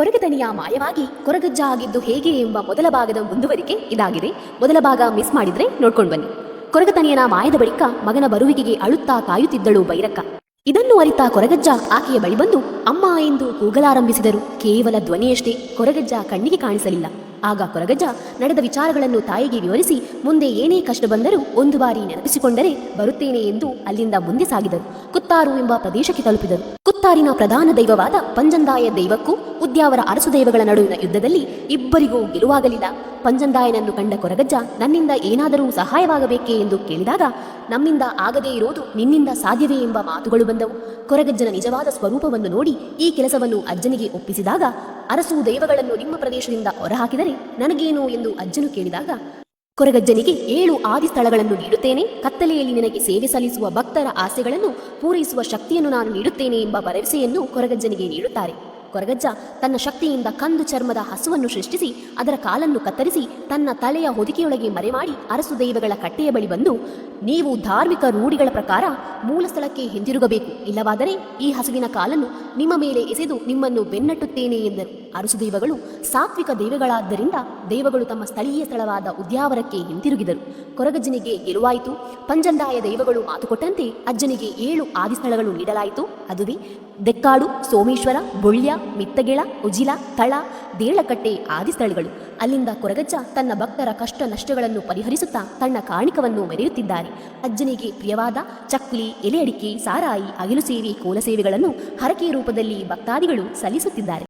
ಕೊರಗತನಿಯ ಮಾಯವಾಗಿ ಕೊರಗಜ್ಜ ಆಗಿದ್ದು ಹೇಗೆ ಎಂಬ ಮೊದಲ ಭಾಗದ ಮುಂದುವರಿಕೆ ಇದಾಗಿದೆ. ಮೊದಲ ಭಾಗ ಮಿಸ್ ಮಾಡಿದ್ರೆ ನೋಡ್ಕೊಂಡು ಬನ್ನಿ. ಕೊರಗತನಿಯನ ಮಾಯದ ಬಳಿಕ ಮಗನ ಬರುವಿಕೆಗೆ ಅಳುತ್ತಾ ಕಾಯುತ್ತಿದ್ದಳು ಬೈರಕ್ಕ. ಇದನ್ನು ಅರಿತ ಕೊರಗಜ್ಜ ಆಕೆಯ ಬಳಿ ಬಂದು ಅಮ್ಮ ಎಂದು ಕೂಗಲಾರಂಭಿಸಿದರು. ಕೇವಲ ಧ್ವನಿಯಷ್ಟೇ, ಕೊರಗಜ್ಜ ಕಣ್ಣಿಗೆ ಕಾಣಿಸಲಿಲ್ಲ. ಆಗ ಕೊರಗಜ್ಜ ನಡೆದ ವಿಚಾರಗಳನ್ನು ತಾಯಿಗೆ ವಿವರಿಸಿ ಮುಂದೆ ಏನೇ ಕಷ್ಟ ಬಂದರೂ ಒಂದು ಬಾರಿ ನೆನಪಿಸಿಕೊಂಡರೆ ಬರುತ್ತೇನೆ ಎಂದು ಅಲ್ಲಿಂದ ಮುಂದೆ ಸಾಗಿದರು. ಕುತ್ತಾರು ಎಂಬ ಪ್ರದೇಶಕ್ಕೆ ತಲುಪಿದರು. ಕುತ್ತಾರಿನ ಪ್ರಧಾನ ದೈವವಾದ ಪಂಜಂದಾಯ ದೈವಕ್ಕೂ ಉದ್ಯಾವರ ಅರಸು ದೈವಗಳ ನಡುವಿನ ಯುದ್ಧದಲ್ಲಿ ಇಬ್ಬರಿಗೂ ಗೆಲುವಾಗಲಿಲ್ಲ. ಪಂಜಂದಾಯನನ್ನು ಕಂಡ ಕೊರಗಜ್ಜ ನನ್ನಿಂದ ಏನಾದರೂ ಸಹಾಯವಾಗಬೇಕೇ ಎಂದು ಕೇಳಿದಾಗ ನಮ್ಮಿಂದ ಆಗದೇ ಇರೋದು ನಿನ್ನಿಂದ ಸಾಧ್ಯವೇ ಎಂಬ ಮಾತುಗಳು ಬಂದವು. ಕೊರಗಜ್ಜನ ನಿಜವಾದ ಸ್ವರೂಪವನ್ನು ನೋಡಿ ಈ ಕೆಲಸವನ್ನು ಅಜ್ಜನಿಗೆ ಒಪ್ಪಿಸಿದಾಗ ಅರಸು ದೈವಗಳನ್ನು ನಿಮ್ಮ ಪ್ರದೇಶದಿಂದ ಹೊರಹಾಕಿದರೆ ನನಗೇನು ಎಂದು ಅಜ್ಜನು ಕೇಳಿದಾಗ ಕೊರಗಜ್ಜನಿಗೆ 7 ಆದಿ ಸ್ಥಳಗಳನ್ನು ನೀಡುತ್ತೇನೆ, ಕತ್ತಲೆಯಲ್ಲಿ ನಿನಗೆ ಸೇವೆ ಸಲ್ಲಿಸುವ ಭಕ್ತರ ಆಸೆಗಳನ್ನು ಪೂರೈಸುವ ಶಕ್ತಿಯನ್ನು ನಾನು ನೀಡುತ್ತೇನೆ ಎಂಬ ಭರವಸೆಯನ್ನು ಕೊರಗಜ್ಜನಿಗೆ ನೀಡುತ್ತಾರೆ. ಕೊರಗಜ್ಜ ತನ್ನ ಶಕ್ತಿಯಿಂದ ಕಂದು ಚರ್ಮದ ಹಸುವನ್ನು ಸೃಷ್ಟಿಸಿ ಅದರ ಕಾಲನ್ನು ಕತ್ತರಿಸಿ ತನ್ನ ತಲೆಯ ಹೊದಿಕೆಯೊಳಗೆ ಮರೆಮಾಡಿ ಅರಸು ದೈವಗಳ ಕಟ್ಟೆಯ ಬಳಿ ಬಂದು ನೀವು ಧಾರ್ಮಿಕ ರೂಢಿಗಳ ಪ್ರಕಾರ ಮೂಲ ಸ್ಥಳಕ್ಕೆ ಹಿಂದಿರುಗಬೇಕು, ಇಲ್ಲವಾದರೆ ಈ ಹಸುವಿನ ಕಾಲನ್ನು ನಿಮ್ಮ ಮೇಲೆ ಎಸೆದು ನಿಮ್ಮನ್ನು ಬೆನ್ನಟ್ಟುತ್ತೇನೆ ಎಂದರು. ಅರಸು ದೈವಗಳು ಸಾತ್ವಿಕ ದೈವಗಳಾದ್ದರಿಂದ ದೈವಗಳು ತಮ್ಮ ಸ್ಥಳೀಯ ಸ್ಥಳವಾದ ಉದ್ಯಾವರಕ್ಕೆ ಹಿಂತಿರುಗಿದರು. ಕೊರಗಜ್ಜನಿಗೆ ಗೆಲುವಾಯಿತು. ಪಂಜಂದಾಯ ದೈವಗಳು ಮಾತುಕೊಟ್ಟಂತೆ ಅಜ್ಜನಿಗೆ 7 ಆದಿಸ್ಥಳಗಳು ನೀಡಲಾಯಿತು. ಅದುವೇ ದೆಕ್ಕಾಡು, ಸೋಮೇಶ್ವರ, ಬೊಳ್ಯ, ಮಿತ್ತಗೆಳ, ಉಜಿಲ, ತಳ, ದೇಳಕಟ್ಟೆ ಆದಿಸ್ಥಳಗಳು. ಅಲ್ಲಿಂದ ಕೊರಗಜ್ಜ ತನ್ನ ಭಕ್ತರ ಕಷ್ಟ ನಷ್ಟಗಳನ್ನು ಪರಿಹರಿಸುತ್ತಾ ತನ್ನ ಕಾಣಿಕವನ್ನು ಮೆರೆಯುತ್ತಿದ್ದಾರೆ. ಅಜ್ಜನಿಗೆ ಪ್ರಿಯವಾದ ಚಕ್ಕುಲಿ, ಎಲೆ ಅಡಿಕೆ, ಸಾರಾಯಿ, ಅಗಿಲು ಸೇವೆ, ಕೋಲ ಸೇವೆಗಳನ್ನು ಹರಕೆಯ ರೂಪದಲ್ಲಿ ಭಕ್ತಾದಿಗಳು ಸಲ್ಲಿಸುತ್ತಿದ್ದಾರೆ.